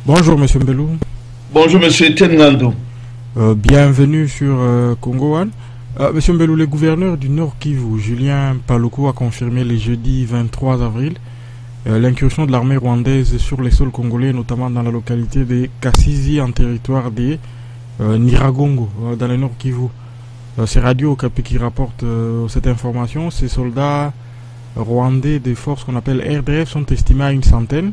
Bonjour Monsieur Mbelou. Bonjour Monsieur Tenando. Bienvenue sur Congo One. Monsieur Mbelou, le gouverneur du Nord Kivu, Julien Paluku, a confirmé le jeudi 23 avril l'incursion de l'armée rwandaise sur les sols congolais, notamment dans la localité de Kassizi, en territoire de Niragongo, dans le Nord Kivu. C'est Radio Okapi qui rapporte cette information. Ces soldats rwandais des forces qu'on appelle RDF sont estimés à une centaine.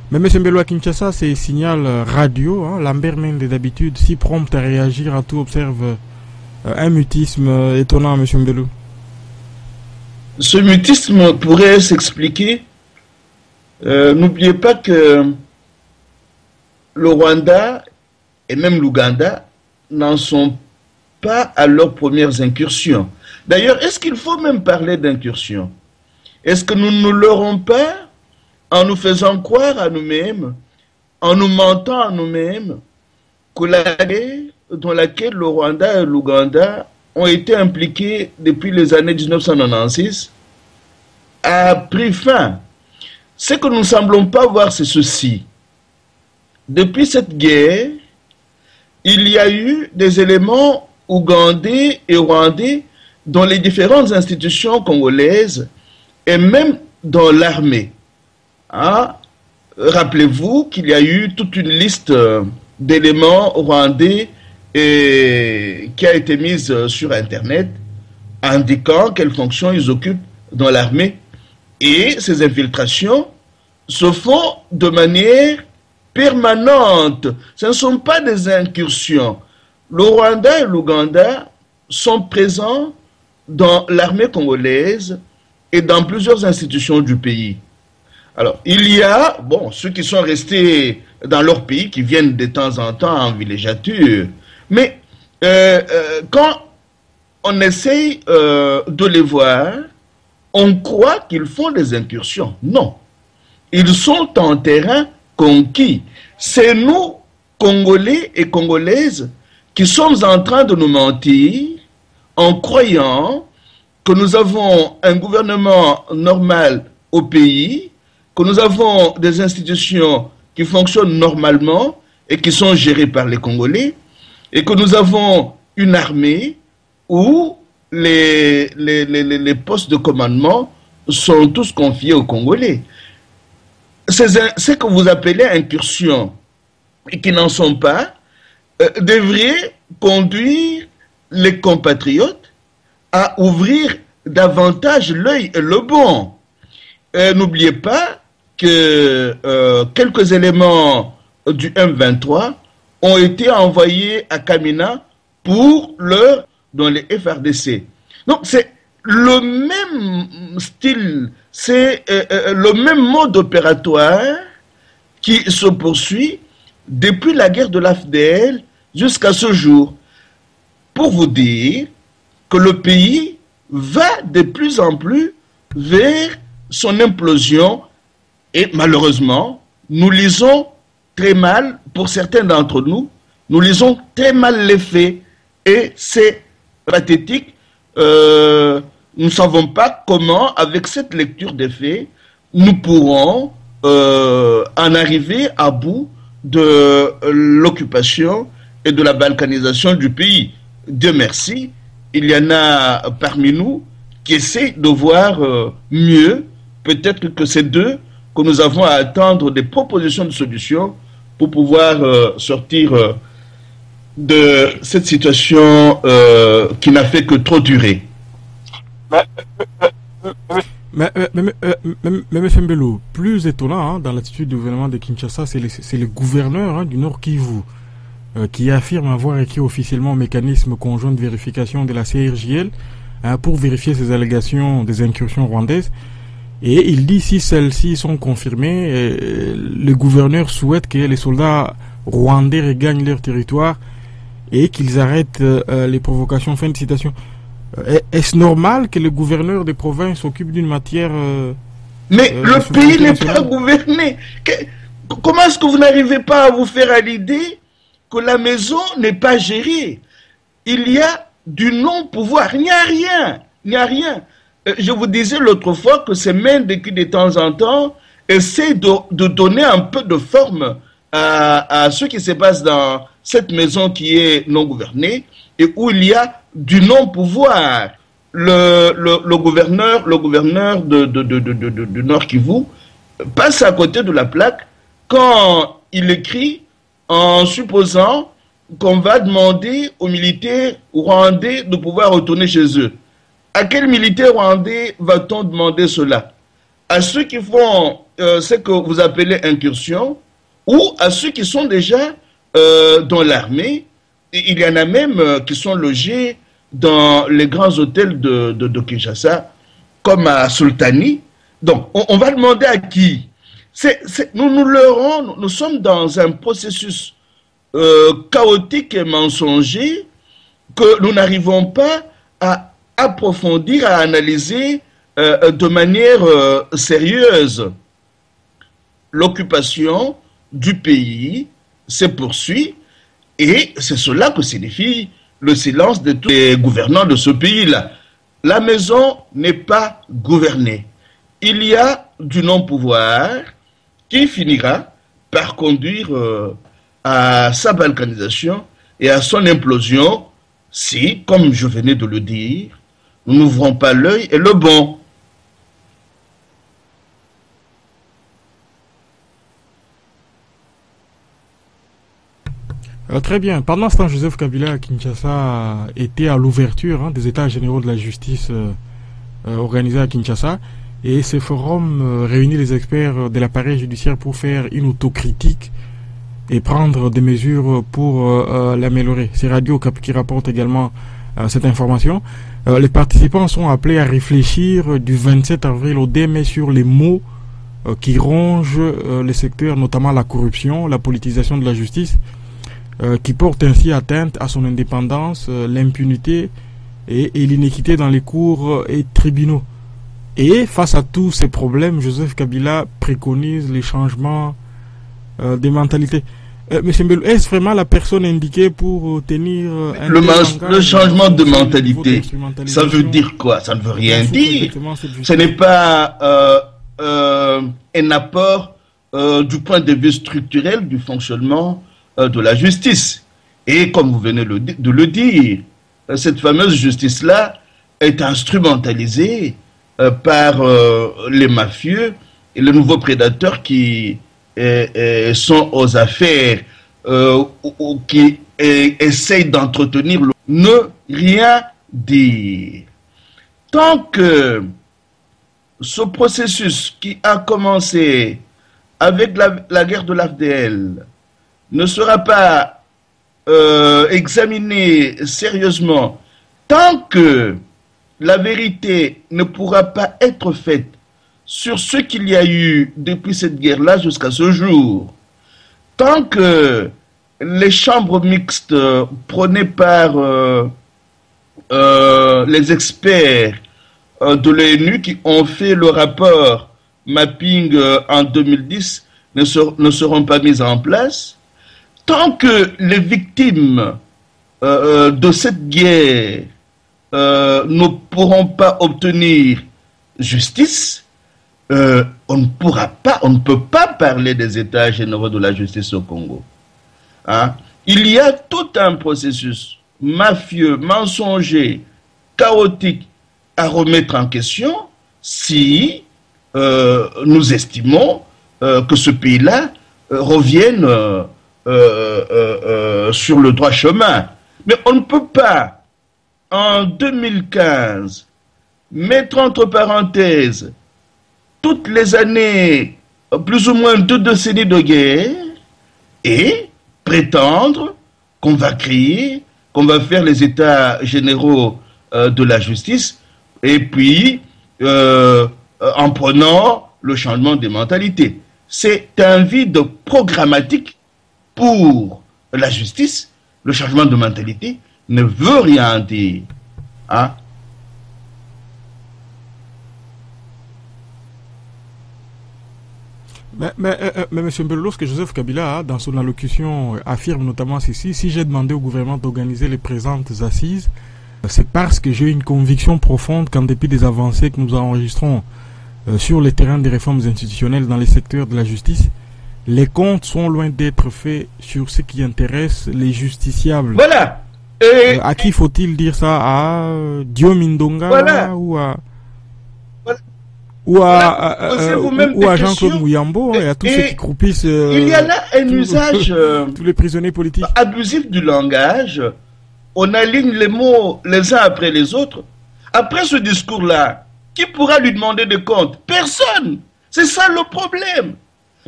Mais M. Mbelou à Kinshasa, c'est signal radio. Lambert Mende, d'habitude, si prompt à réagir à tout, observe un mutisme étonnant, M. Mbelou. Ce mutisme pourrait s'expliquer. N'oubliez pas que le Rwanda et même l'Ouganda n'en sont pas à leurs premières incursions. D'ailleurs, est-ce qu'il faut même parler d'incursion? Est-ce que nous ne l'aurons pas en nous faisant croire à nous-mêmes, en nous mentant à nous-mêmes, que la guerre dans laquelle le Rwanda et l'Ouganda ont été impliqués depuis les années 1996 a pris fin? Ce que nous ne semblons pas voir, c'est ceci. Depuis cette guerre, il y a eu des éléments ougandais et rwandais dans les différentes institutions congolaises et même dans l'armée. Rappelez-vous qu'il y a eu toute une liste d'éléments rwandais qui a été mise sur Internet indiquant quelles fonctions ils occupent dans l'armée. Et ces infiltrations se font de manière permanente. Ce ne sont pas des incursions. Le Rwanda et l'Ouganda sont présents dans l'armée congolaise et dans plusieurs institutions du pays. Alors, il y a, ceux qui sont restés dans leur pays, qui viennent de temps en temps en villégiature, mais quand on essaye de les voir, on croit qu'ils font des incursions. Non. Ils sont en terrain conquis. C'est nous, Congolais et Congolaises, qui sommes en train de nous mentir en croyant que nous avons un gouvernement normal au pays, que nous avons des institutions qui fonctionnent normalement et qui sont gérées par les Congolais, et que nous avons une armée où les postes de commandement sont tous confiés aux Congolais. Ce que vous appelez incursion et qui n'en sont pas, devrait conduire les compatriotes à ouvrir davantage l'œil et le bon. N'oubliez pas que quelques éléments du M23 ont été envoyés à Kamina pour dans les FRDC. Donc c'est le même style, c'est le même mode opératoire qui se poursuit depuis la guerre de l'AFDL jusqu'à ce jour. Pour vous dire que le pays va de plus en plus vers son implosion et malheureusement, nous lisons très mal, pour certains d'entre nous, nous lisons très mal les faits et c'est pathétique. Nous ne savons pas comment, avec cette lecture des faits, nous pourrons en arriver à bout de l'occupation et de la balkanisation du pays. Dieu merci, il y en a parmi nous qui essaient de voir mieux. Peut-être que c'est d'eux que nous avons à attendre des propositions de solutions pour pouvoir sortir de cette situation qui n'a fait que trop durer. Mais M. Mbelou, plus étonnant dans l'attitude du gouvernement de Kinshasa, c'est le gouverneur du Nord Kivu qui affirme avoir écrit officiellement au mécanisme conjoint de vérification de la CRJL pour vérifier ces allégations des incursions rwandaises. Et il dit si celles-ci sont confirmées, le gouverneur souhaite que les soldats rwandais regagnent leur territoire et qu'ils arrêtent les provocations. Fin de citation. Est-ce normal que le gouverneur des provinces s'occupe d'une matière mais le pays n'est pas gouverné. Comment est-ce que vous n'arrivez pas à vous faire à l'idée que la maison n'est pas gérée? Il y a du non-pouvoir. Il n'y a rien. Il n'y a rien. Je vous disais l'autre fois que ces Mende qui de temps en temps essaient de donner un peu de forme à ce qui se passe dans cette maison qui est non gouvernée et où il y a du non-pouvoir. Le gouverneur de Nord Kivu passe à côté de la plaque quand il écrit en supposant qu'on va demander aux militaires rwandais de pouvoir retourner chez eux. À quels militaires rwandais va-t-on demander cela? À ceux qui font ce que vous appelez incursion ou à ceux qui sont déjà dans l'armée? Il y en a même qui sont logés dans les grands hôtels de Kinshasa, comme à Sultani. Donc, on va demander à qui? Nous sommes dans un processus chaotique et mensonger que nous n'arrivons pas à approfondir, à analyser de manière sérieuse. L'occupation du pays se poursuit et c'est cela que signifie le silence de tous les gouvernants de ce pays-là. La maison n'est pas gouvernée. Il y a du non-pouvoir qui finira par conduire à sa balkanisation et à son implosion si, comme je venais de le dire, nous n'ouvrons pas l'œil et le bon. Très bien. Pendant ce temps, Joseph Kabila à Kinshasa était à l'ouverture des États généraux de la justice organisés à Kinshasa. Et ce forum réunit les experts de l'appareil judiciaire pour faire une autocritique et prendre des mesures pour l'améliorer. C'est Radio Cap qui rapporte également cette information. Les participants sont appelés à réfléchir du 27 avril au 2 mai sur les maux qui rongent les secteurs, notamment la corruption, la politisation de la justice, qui porte ainsi atteinte à son indépendance, l'impunité et l'inéquité dans les cours et tribunaux. Et face à tous ces problèmes, Joseph Kabila préconise les changements des mentalités. Monsieur Mbelu, est-ce vraiment la personne indiquée pour tenir le changement de mentalité? Ça veut dire quoi? Ça ne veut rien dire. Ce n'est pas un apport du point de vue structurel du fonctionnement de la justice. Et comme vous venez de le dire, cette fameuse justice-là est instrumentalisée par les mafieux et les nouveaux prédateurs qui sont aux affaires ou qui essayent d'entretenir le... Ne rien dire. Tant que ce processus qui a commencé avec la guerre de l'AFDL ne sera pas examiné sérieusement, tant que la vérité ne pourra pas être faite sur ce qu'il y a eu depuis cette guerre-là jusqu'à ce jour, tant que les chambres mixtes prônées par les experts de l'ONU qui ont fait le rapport mapping en 2010 ne seront pas mises en place, tant que les victimes de cette guerre ne pourront pas obtenir justice, on ne peut pas parler des états généraux de la justice au Congo. Il y a tout un processus mafieux, mensonger, chaotique à remettre en question si nous estimons que ce pays-là revienne sur le droit chemin. Mais on ne peut pas, en 2015, mettre entre parenthèses toutes les années, plus ou moins 2 décennies de guerre, et prétendre qu'on va créer, qu'on va faire les états généraux de la justice, et puis en prenant le changement des mentalités. C'est un vide programmatique pour la justice. Le changement de mentalité ne veut rien dire. Mais M. Mbelu, lorsque Joseph Kabila, dans son allocution, affirme notamment ceci: si j'ai demandé au gouvernement d'organiser les présentes assises, c'est parce que j'ai une conviction profonde qu'en dépit des avancées que nous enregistrons sur le terrain des réformes institutionnelles dans les secteurs de la justice, les comptes sont loin d'être faits sur ce qui intéresse les justiciables. Voilà. À qui faut-il dire ça? À Diomindonga voilà. ou à Jean-Claude Mouyambo et à tous ceux qui croupissent. Il y a là un usage tous les prisonniers politiques abusif du langage. On aligne les mots les uns après les autres. Après ce discours-là, qui pourra lui demander des comptes? Personne. C'est ça le problème.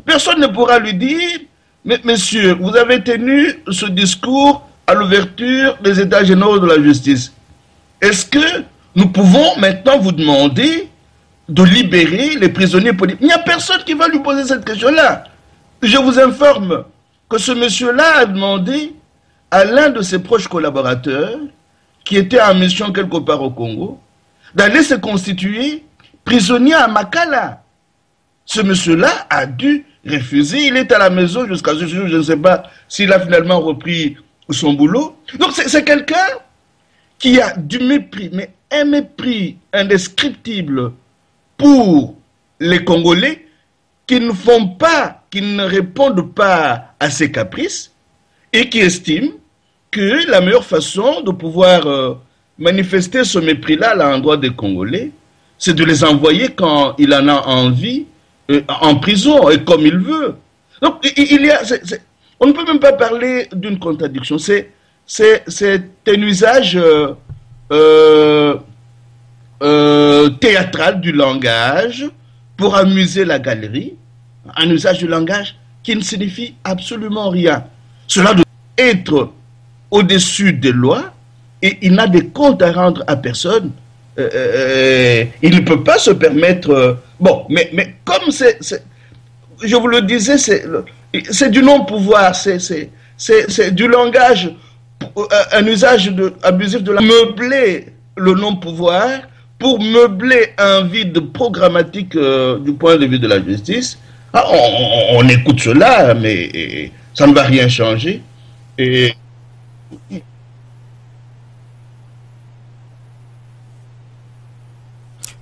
Personne ne pourra lui dire, mais monsieur, vous avez tenu ce discours à l'ouverture des États généraux de la justice. Est-ce que nous pouvons maintenant vous demander de libérer les prisonniers politiques? Il n'y a personne qui va lui poser cette question-là. Je vous informe que ce monsieur-là a demandé à l'un de ses proches collaborateurs, qui était en mission quelque part au Congo, d'aller se constituer prisonnier à Makala. Ce monsieur-là a dû refuser. Il est à la maison jusqu'à ce jour. Je ne sais pas s'il a finalement repris son boulot. Donc c'est quelqu'un qui a du mépris, mais un mépris indescriptible pour les Congolais qui ne font pas, qui ne répondent pas à ses caprices et qui estiment que la meilleure façon de pouvoir manifester ce mépris-là à l'endroit des Congolais, c'est de les envoyer quand il en a envie en prison et comme il veut. Donc il y a, on ne peut même pas parler d'une contradiction. C'est un usage théâtral du langage pour amuser la galerie, un usage du langage qui ne signifie absolument rien. Cela doit être au-dessus des lois et il n'a des comptes à rendre à personne. Il ne peut pas se permettre... bon, mais comme je vous le disais, c'est du non-pouvoir, c'est du langage, un usage abusif de la... meubler le non-pouvoir pour meubler un vide programmatique du point de vue de la justice. Ah, on écoute cela, mais ça ne va rien changer. Et...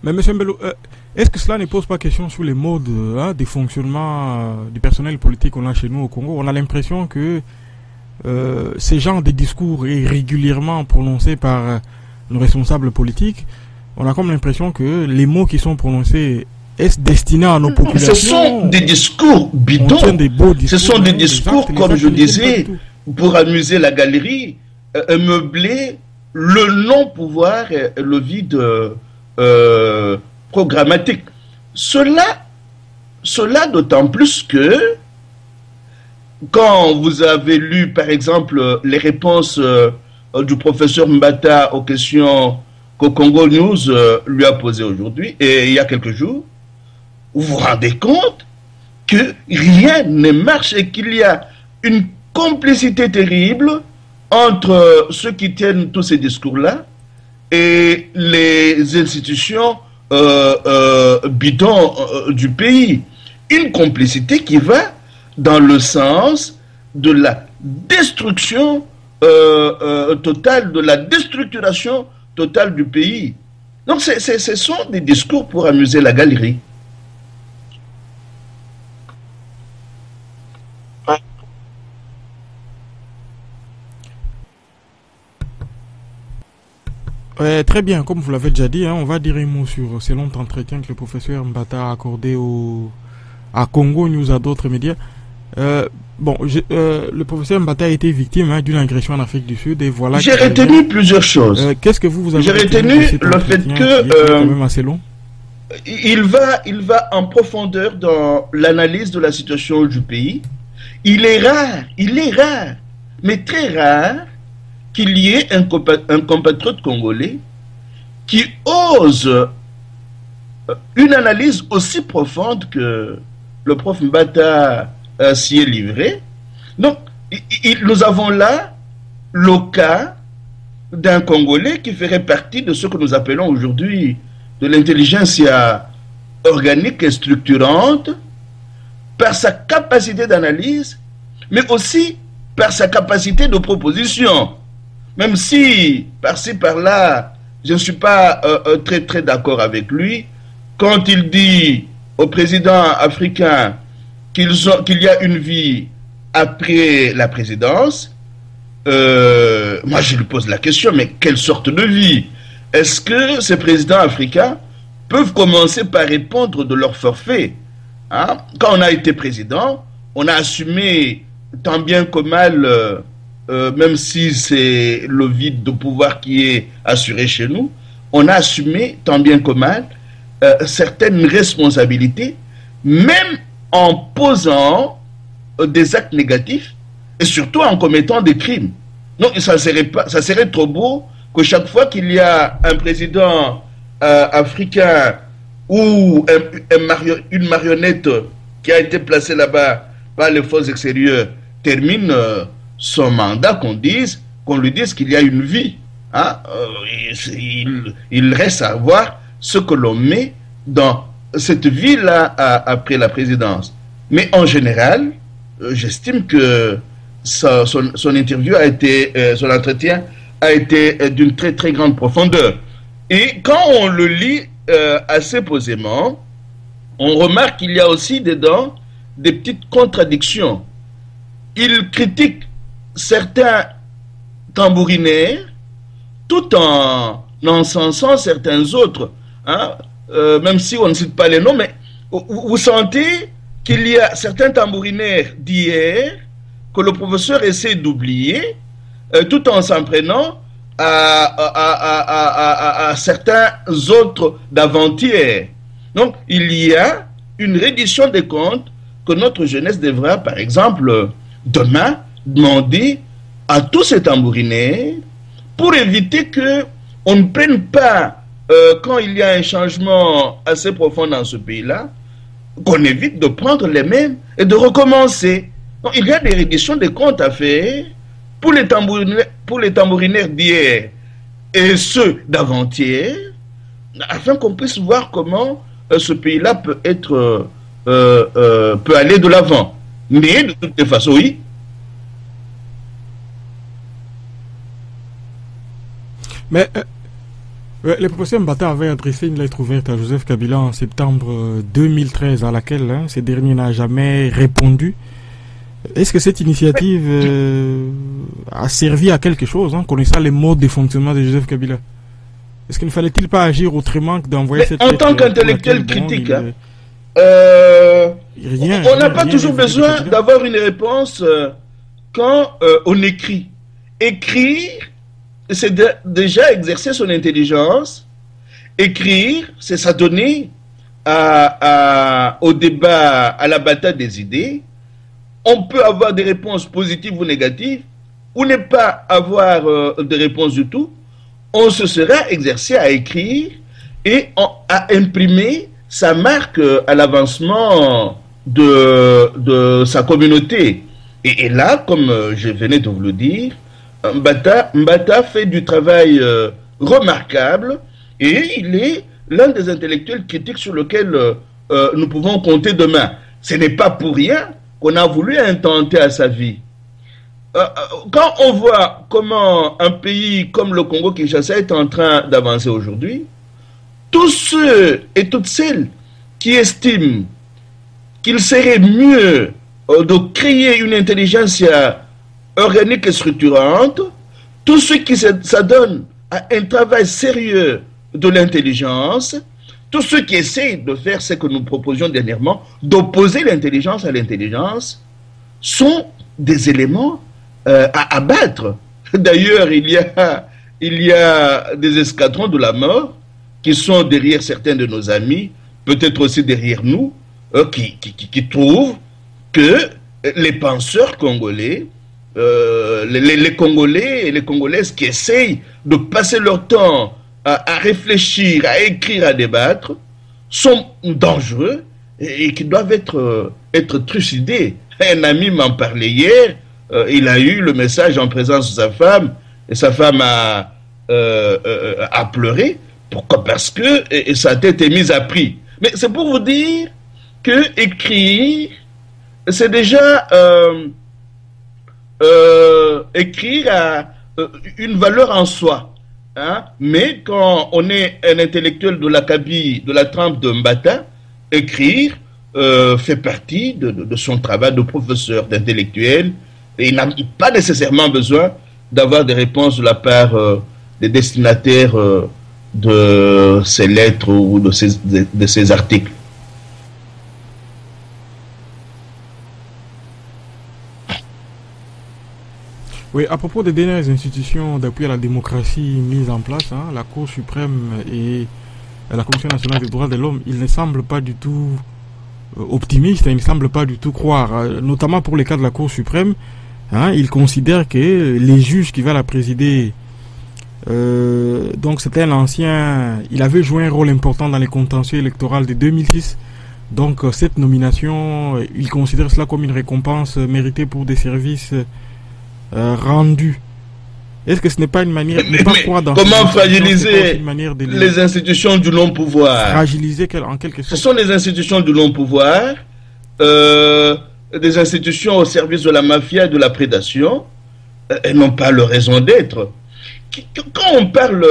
Mais M. Mbello, est-ce que cela ne pose pas question sur les modes des fonctionnements du personnel politique qu'on a chez nous au Congo? On a l'impression que ces genres de discours est régulièrement prononcés par nos responsables politiques. On a comme l'impression que les mots qui sont prononcés est destiné à nos populations. Ce sont des discours bidons. Ce sont des discours, comme je disais, pour amuser la galerie, meubler le non-pouvoir et le vide programmatique. Cela d'autant plus que quand vous avez lu, par exemple, les réponses du professeur Mbata aux questions que Congo News lui a posées aujourd'hui, et il y a quelques jours, vous vous rendez compte que rien ne marche et qu'il y a une complicité terrible entre ceux qui tiennent tous ces discours-là et les institutions bidons du pays. Une complicité qui va dans le sens de la destruction totale, de la déstructuration totale du pays. Donc ce sont des discours pour amuser la galerie. Très bien, comme vous l'avez déjà dit, on va dire un mot sur ce long entretien que le professeur Mbata a accordé à Congo News, à d'autres médias. Le professeur Mbata a été victime d'une agression en Afrique du Sud et voilà. J'ai retenu plusieurs choses. Qu'est-ce que vous avez J'ai retenu le fait que quand même assez long. Il va en profondeur dans l'analyse de la situation du pays. Il est rare, mais très rare, qu'il y ait un compatriote congolais qui ose une analyse aussi profonde que le prof Mbata s'y est livré. Donc, nous avons là le cas d'un Congolais qui ferait partie de ce que nous appelons aujourd'hui de l'intelligentsia organique et structurante par sa capacité d'analyse, mais aussi par sa capacité de proposition. Même si, par-ci, par-là, je ne suis pas très, très d'accord avec lui, quand il dit au président africain qu'il y a une vie après la présidence. Moi, je lui pose la question, mais quelle sorte de vie? Est-ce que ces présidents africains peuvent commencer par répondre de leur forfait? Hein? Quand on a été président, on a assumé tant bien que mal, même si c'est le vide de pouvoir qui est assuré chez nous, on a assumé tant bien que mal certaines responsabilités, même en posant des actes négatifs et surtout en commettant des crimes. Non, ça serait trop beau que chaque fois qu'il y a un président africain ou une marionnette qui a été placée là-bas par les forces extérieures termine son mandat, qu'on lui dise qu'il y a une vie. Hein? Il reste à voir ce que l'on met dans cette vie-là après la présidence. Mais en général, j'estime que son interview a été, son entretien a été d'une très très grande profondeur. Et quand on le lit assez posément, on remarque qu'il y a aussi dedans des petites contradictions. Il critique certains tambourinaires tout en encensant certains autres. Hein? Même si on ne cite pas les noms, mais vous sentez qu'il y a certains tambourinaires d'hier que le professeur essaie d'oublier tout en s'en prenant à certains autres d'avant-hier. Donc, il y a une reddition des comptes que notre jeunesse devra, par exemple, demain, demander à tous ces tambourinaires pour éviter qu'on ne prenne pas, quand il y a un changement assez profond dans ce pays-là, qu'on évite de prendre les mêmes et de recommencer. Donc, il y a des redditions des comptes à faire pour les tambourinaires d'hier et ceux d'avant-hier, afin qu'on puisse voir comment ce pays-là peut aller de l'avant. Mais de toutes les façons, oui. Mais le professeur Mbata avait adressé une lettre ouverte à Joseph Kabila en septembre 2013, à laquelle ce dernier n'a jamais répondu. Est-ce que cette initiative a servi à quelque chose, connaissant les modes de fonctionnement de Joseph Kabila? Est-ce qu'il ne fallait-il pas agir autrement que d'envoyer cette lettre? En tant qu'intellectuel critique, on n'a pas toujours besoin d'avoir une réponse quand on écrit. Écrire, c'est déjà exercer son intelligence. Écrire, c'est s'adonner au débat, à la bataille des idées. On peut avoir des réponses positives ou négatives, ou ne pas avoir de réponse du tout. On se sera exercé à écrire et à imprimer sa marque à l'avancement de sa communauté. Et là, comme je venais de vous le dire, Mbata fait du travail remarquable et il est l'un des intellectuels critiques sur lequel nous pouvons compter demain. Ce n'est pas pour rien qu'on a voulu intenter à sa vie. Quand on voit comment un pays comme le Congo-Kinshasa est en train d'avancer aujourd'hui, tous ceux et toutes celles qui estiment qu'il serait mieux de créer une intelligence organique et structurante, tous ceux qui s'adonnent à un travail sérieux de l'intelligence, tous ceux qui essayent de faire ce que nous proposions dernièrement, d'opposer l'intelligence à l'intelligence, sont des éléments à abattre. D'ailleurs, il y a des escadrons de la mort qui sont derrière certains de nos amis, peut-être aussi derrière nous, qui trouvent que les penseurs congolais, les Congolais et les Congolaises qui essayent de passer leur temps à réfléchir, à écrire, à débattre, sont dangereux et qui doivent être trucidés. Un ami m'en parlait hier, il a eu le message en présence de sa femme, et sa femme a pleuré, pourquoi? Parce que sa tête est mise à prix. Mais c'est pour vous dire que écrire, c'est déjà écrire à une valeur en soi. Hein? Mais quand on est un intellectuel de l'acabit, de la trempe de Mbata, écrire, fait partie de son travail de professeur, d'intellectuel, et il n'a pas nécessairement besoin d'avoir des réponses de la part des destinataires de ces lettres ou de ces articles. Oui, à propos des dernières institutions d'appui à la démocratie mises en place, hein, la Cour suprême et la Commission nationale des droits de l'homme, il ne semble pas du tout optimiste, il ne semble pas du tout croire, notamment pour les cas de la Cour suprême, hein, il considère que les juges qui va la présider, donc c'était un ancien, il avait joué un rôle important dans les contentieux électoraux de 2006, donc cette nomination, il considère cela comme une récompense méritée pour des services rendus. Est-ce que ce n'est pas une manière de ne pas croire dans comment fragiliser les institutions du non-pouvoir? Fragiliser en quelque sorte. Ce sont les institutions du non-pouvoir, des institutions au service de la mafia et de la prédation, elles n'ont pas leur raison d'être. Quand on parle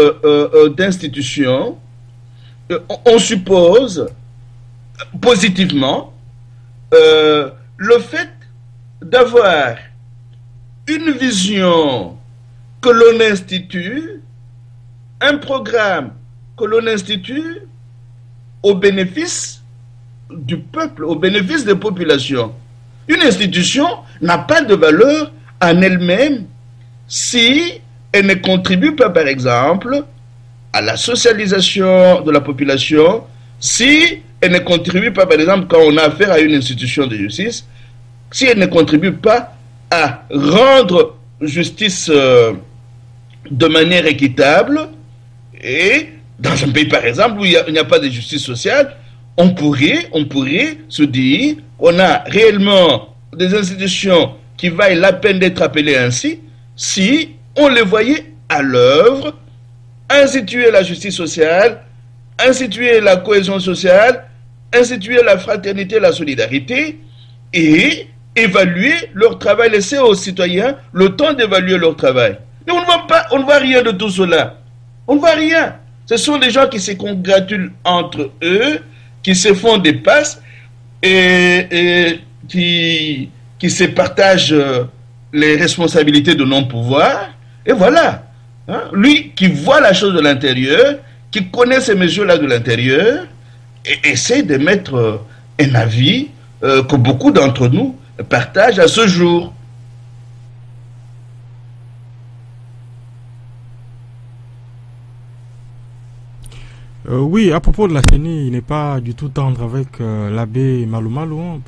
d'institutions, on suppose positivement le fait d'avoir une vision que l'on institue, un programme que l'on institue au bénéfice du peuple, au bénéfice des populations. Une institution n'a pas de valeur en elle-même si elle ne contribue pas, par exemple, à la socialisation de la population, si elle ne contribue pas, par exemple, quand on a affaire à une institution de justice, si elle ne contribue pas à rendre justice de manière équitable, et dans un pays par exemple où il n'y a pas de justice sociale, on pourrait se dire on a réellement des institutions qui valent la peine d'être appelées ainsi si on les voyait à l'œuvre, instituer la justice sociale, instituer la cohésion sociale, instituer la fraternité, la solidarité, et évaluer leur travail, laisser aux citoyens le temps d'évaluer leur travail. Mais on ne voit rien de tout cela. On ne voit rien. Ce sont des gens qui se congratulent entre eux, qui se font des passes et qui se partagent les responsabilités de non-pouvoir. Et voilà. Hein? Lui qui voit la chose de l'intérieur, qui connaît ces mesures-là de l'intérieur, et essaie de mettre un avis que beaucoup d'entre nous partagent à ce jour. Oui, à propos de la CENI, il n'est pas du tout tendre avec l'abbé Malo Malo. Hein.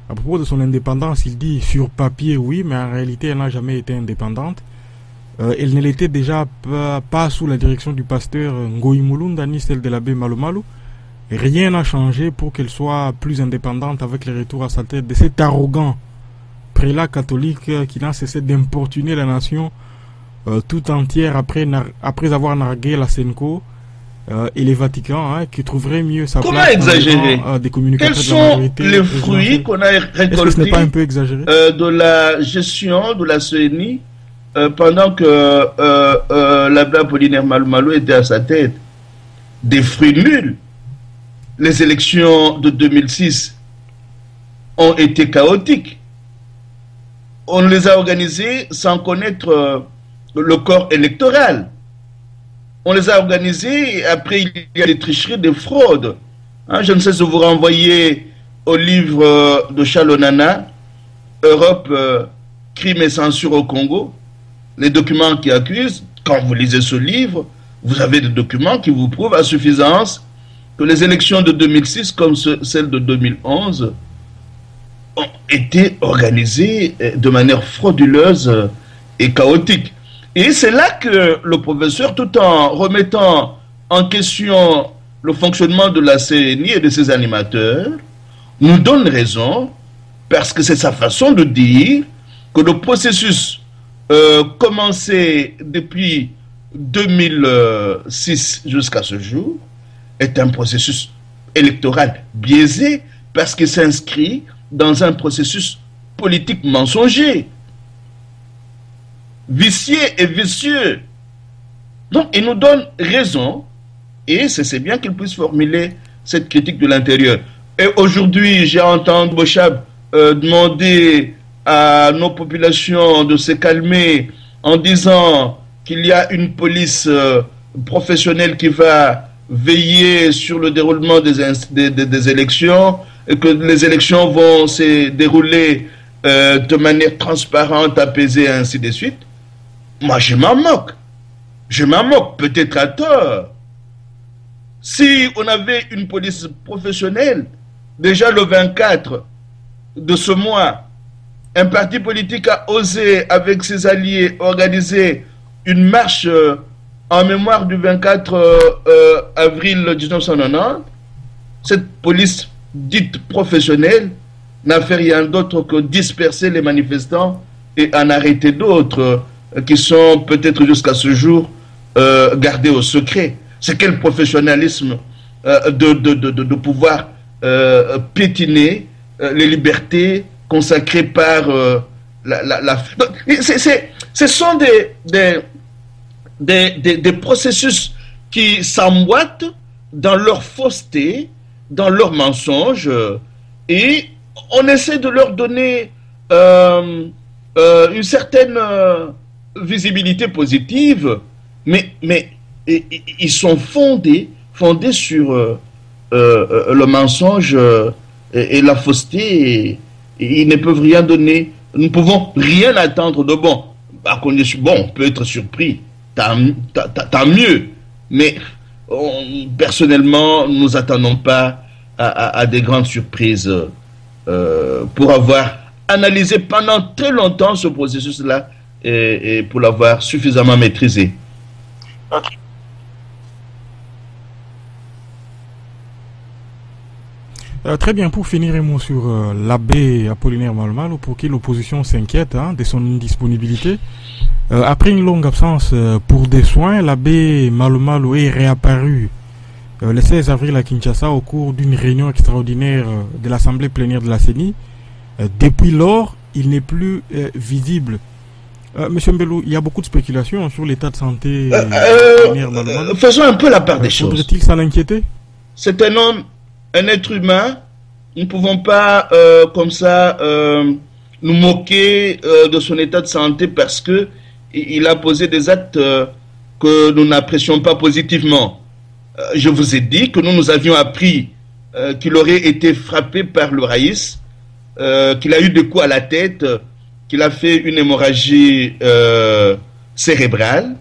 À propos de son indépendance, il dit sur papier oui, mais en réalité elle n'a jamais été indépendante. Elle ne l'était déjà pas sous la direction du pasteur Ngoï Mulunda ni celle de l'abbé Malo Malo. Rien n'a changé pour qu'elle soit plus indépendante avec le retour à sa tête de cet arrogant prélat catholique qui n'a cessé d'importuner la nation tout entière après avoir nargué la Senco et les Vaticans, hein, qui trouveraient mieux sa Comment place exagérer des communicateurs. Quels sont les fruits qu'on a récoltés Est-ce que ce n'est pas un peu exagéré de la gestion de la CENI pendant que l'abbé Apollinaire Malo Malo était à sa tête? Des fruits nuls. Les élections de 2006 ont été chaotiques. On les a organisées sans connaître le corps électoral. On les a organisées et après il y a des tricheries, des fraudes. Hein, je ne sais si vous renvoyez au livre de Chalonana, Europe, crime et censure au Congo, les documents qui accusent. Quand vous lisez ce livre, vous avez des documents qui vous prouvent à suffisance que les élections de 2006 comme celles de 2011 ont été organisées de manière frauduleuse et chaotique. Et c'est là que le professeur, tout en remettant en question le fonctionnement de la CENI et de ses animateurs, nous donne raison parce que c'est sa façon de dire que le processus commencé depuis 2006 jusqu'à ce jour est un processus électoral biaisé parce qu'il s'inscrit dans un processus politique mensonger, vicié et vicieux. Donc il nous donne raison et c'est bien qu'il puisse formuler cette critique de l'intérieur. Et aujourd'hui, j'ai entendu Bochab demander à nos populations de se calmer en disant qu'il y a une police professionnelle qui va veiller sur le déroulement des élections et que les élections vont se dérouler de manière transparente, apaisée, et ainsi de suite. Moi, je m'en moque. Je m'en moque, peut-être à tort. Si on avait une police professionnelle, déjà le 24 de ce mois, un parti politique a osé, avec ses alliés, organiser une marche en mémoire du 24 avril 1990. Cette police dite professionnelle n'a fait rien d'autre que disperser les manifestants et en arrêter d'autres qui sont peut-être jusqu'à ce jour gardés au secret. C'est quel professionnalisme de pouvoir piétiner les libertés consacrées par ce sont des processus qui s'emboîtent dans leur fausseté, dans leurs mensonges, et on essaie de leur donner une certaine visibilité positive, mais ils sont fondés sur le mensonge et la fausseté, et ils ne peuvent rien donner. Nous ne pouvons rien attendre de bon. Par contre, bon, on peut être surpris, tant mieux, mais personnellement, nous n'attendons pas à des grandes surprises pour avoir analysé pendant très longtemps ce processus-là et pour l'avoir suffisamment maîtrisé. Okay. Très bien, pour finir un mot sur l'abbé Apollinaire Malomalo, pour qui l'opposition s'inquiète de son indisponibilité. Après une longue absence pour des soins, l'abbé Malomalo est réapparu le 16 avril à Kinshasa au cours d'une réunion extraordinaire de l'Assemblée plénière de la CENI. Depuis lors, il n'est plus visible. Monsieur Mbelou, il y a beaucoup de spéculations sur l'état de santé. Faisons un peu la part des choses. Faudrait-il s'en inquiéter? C'est un homme, un être humain. Nous ne pouvons pas, comme ça, nous moquer de son état de santé parce que il a posé des actes que nous n'apprécions pas positivement. Je vous ai dit que nous avions appris qu'il aurait été frappé par le raïs, qu'il a eu des coups à la tête, qu'il a fait une hémorragie cérébrale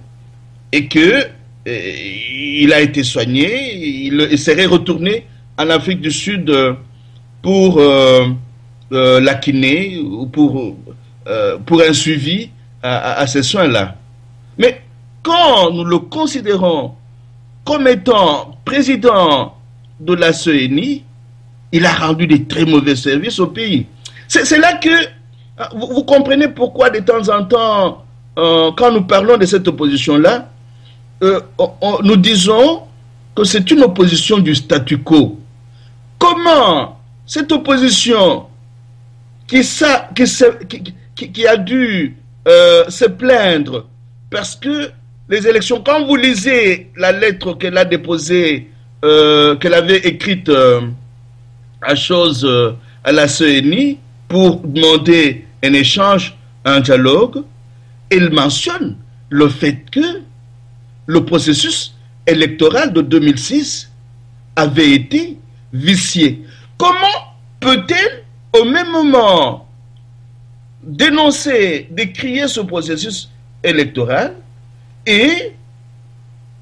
et que il a été soigné. Il serait retourné en Afrique du Sud pour la kiné ou pour un suivi à ces soins-là. Mais quand nous le considérons comme étant président de la CENI, il a rendu de très mauvais services au pays. C'est là que vous comprenez pourquoi de temps en temps, quand nous parlons de cette opposition-là, nous disons que c'est une opposition du statu quo. Comment cette opposition qui a dû se plaindre parce que les élections, quand vous lisez la lettre qu'elle a déposée, qu'elle avait écrite à la CENI pour demander un échange, un dialogue, elle mentionne le fait que le processus électoral de 2006 avait été vicié. Comment peut-elle, au même moment, dénoncer, décrier ce processus électoral et,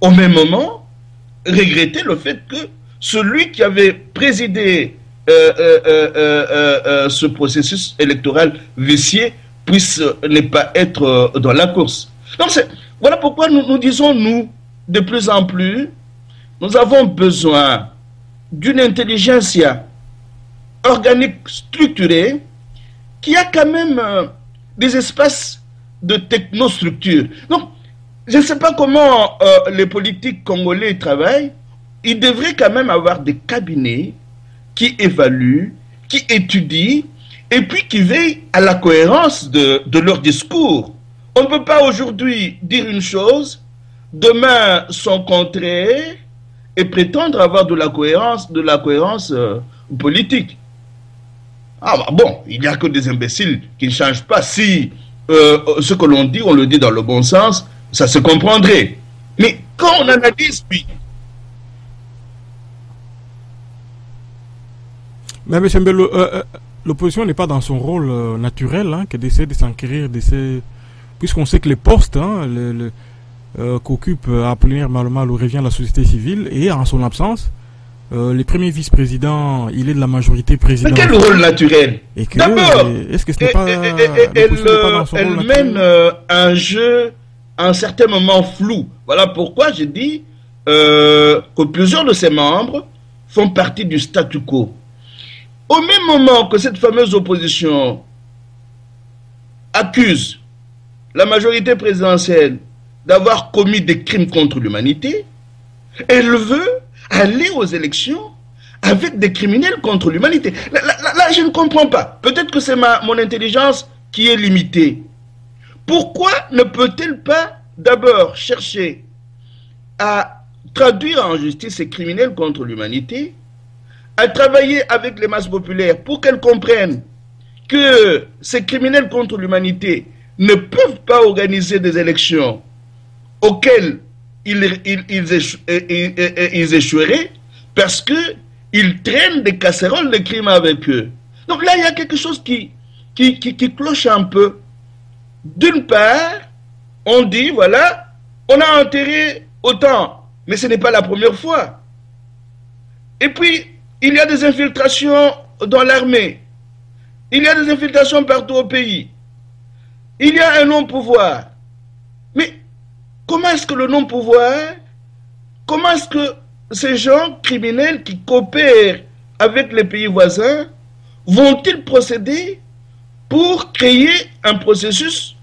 au même moment, regretter le fait que celui qui avait présidé ce processus électoral vicié puisse ne pas être dans la course. Donc voilà pourquoi nous disons, nous, de plus en plus, nous avons besoin d'une intelligentsia organique structurée qui a quand même des espaces de technostructure. Donc, je ne sais pas comment les politiques congolais travaillent. Ils devraient quand même avoir des cabinets qui évaluent, qui étudient, et puis qui veillent à la cohérence de leur discours. On ne peut pas aujourd'hui dire une chose, demain son contraire, et prétendre avoir de la cohérence politique. Ah bah bon, il n'y a que des imbéciles qui ne changent pas. Si ce que l'on dit, on le dit dans le bon sens, ça se comprendrait. Mais quand on analyse, puis... Mais M. Mbello, l'opposition n'est pas dans son rôle naturel, hein, que d'essayer de s'enquérir, puisqu'on sait que les postes qu'occupe Apollinaire Malumalu revient à la société civile, et en son absence, les premiers vice-présidents, il est de la majorité présidentielle. Mais quel rôle naturel? D'abord, est-ce que ce n'est pas, elle mène un jeu à un certain moment flou. Voilà pourquoi je dis que plusieurs de ses membres font partie du statu quo. Au même moment que cette fameuse opposition accuse la majorité présidentielle d'avoir commis des crimes contre l'humanité, elle veut aller aux élections avec des criminels contre l'humanité. Là, je ne comprends pas. Peut-être que c'est mon intelligence qui est limitée. Pourquoi ne peut-elle pas d'abord chercher à traduire en justice ces criminels contre l'humanité, à travailler avec les masses populaires pour qu'elles comprennent que ces criminels contre l'humanité ne peuvent pas organiser des élections auxquelles ils échoueraient parce qu'ils traînent des casseroles de crimes avec eux. Donc là, il y a quelque chose qui cloche un peu. D'une part, on dit, voilà, on a enterré autant, mais ce n'est pas la première fois. Et puis, il y a des infiltrations dans l'armée. Il y a des infiltrations partout au pays. Il y a un non-pouvoir. Mais comment est-ce que le non-pouvoir, comment est-ce que ces gens criminels qui coopèrent avec les pays voisins vont-ils procéder pour créer un processus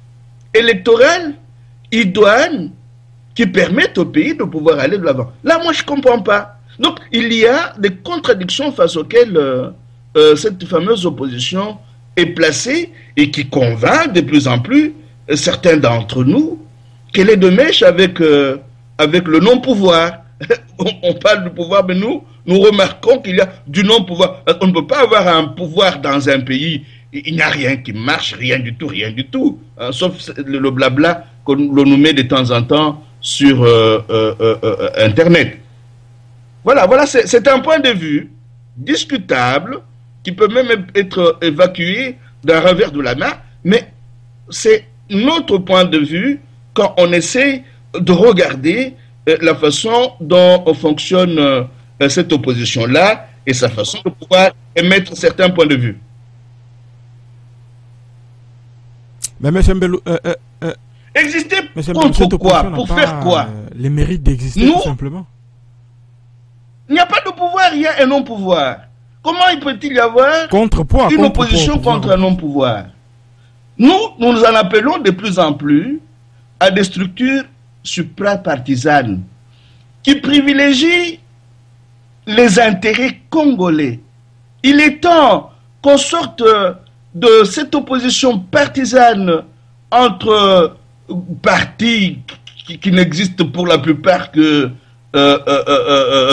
électoral idoine qui permette au pays de pouvoir aller de l'avant? Là, moi, je ne comprends pas. Donc, il y a des contradictions face auxquelles cette fameuse opposition est placée et qui convainc de plus en plus certains d'entre nous qu'elle est de mèche avec le non-pouvoir. On parle du pouvoir, mais nous remarquons qu'il y a du non-pouvoir. On ne peut pas avoir un pouvoir dans un pays. Il n'y a rien qui marche, rien du tout, hein, sauf le blabla que l'on nous met de temps en temps sur Internet. Voilà, c'est un point de vue discutable qui peut même être évacué d'un revers de la main, mais c'est notre point de vue quand on essaie de regarder la façon dont fonctionne cette opposition-là et sa façon de pouvoir émettre certains points de vue. Mais M. Mbello, exister contre quoi? Pour faire quoi? Les mérites d'exister tout simplement. Il n'y a pas de pouvoir, il y a un non-pouvoir. Comment peut-il y avoir une opposition contre un non-pouvoir? Nous nous en appelons de plus en plus à des structures suprapartisanes qui privilégient les intérêts congolais. Il est temps qu'on sorte de cette opposition partisane entre partis qui n'existent pour la plupart que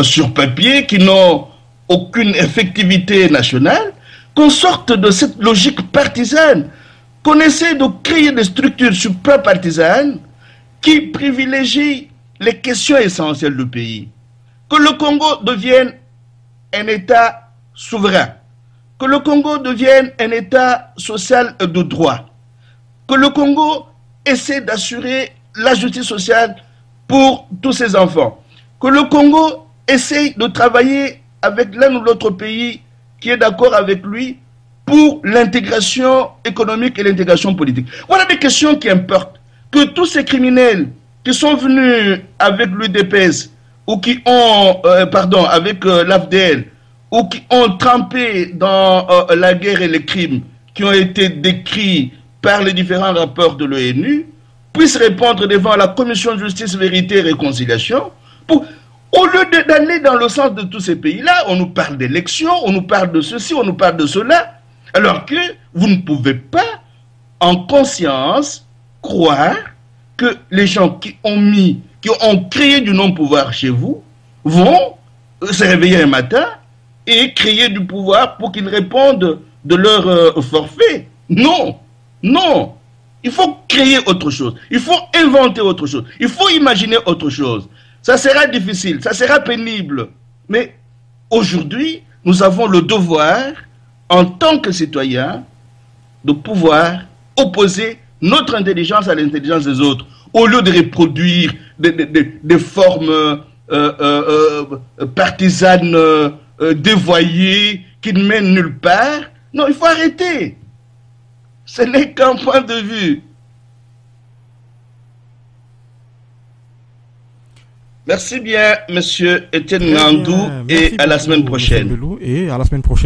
sur papier, qui n'ont aucune effectivité nationale, qu'on sorte de cette logique partisane, qu'on essaie de créer des structures suprapartisanes qui privilégient les questions essentielles du pays. Que le Congo devienne un État souverain, que le Congo devienne un État social de droit, que le Congo essaie d'assurer la justice sociale pour tous ses enfants, que le Congo essaye de travailler avec l'un ou l'autre pays qui est d'accord avec lui pour l'intégration économique et l'intégration politique. Voilà des questions qui importent. Que tous ces criminels qui sont venus avec l'UDPS ou qui ont, avec l'AFDL ou qui ont trempé dans la guerre et les crimes qui ont été décrits par les différents rapports de l'ONU puissent répondre devant la Commission de justice, vérité et réconciliation au lieu d'aller dans le sens de tous ces pays-là. On nous parle d'élections, on nous parle de ceci, on nous parle de cela, alors que vous ne pouvez pas, en conscience, croire que les gens qui ont créé du non-pouvoir chez vous, vont se réveiller un matin et créer du pouvoir pour qu'ils répondent de leur forfait. Non, non. Il faut créer autre chose. Il faut inventer autre chose. Il faut imaginer autre chose. Ça sera difficile, ça sera pénible. Mais aujourd'hui, nous avons le devoir, en tant que citoyens, de pouvoir opposer notre intelligence à l'intelligence des autres, au lieu de reproduire des formes partisanes dévoyées qui ne mènent nulle part. Non, il faut arrêter. Ce n'est qu'un point de vue. Merci bien, monsieur Etienne Très Nandou, bien. et Merci à la beaucoup, semaine monsieur prochaine. Mbelou, et à la semaine prochaine.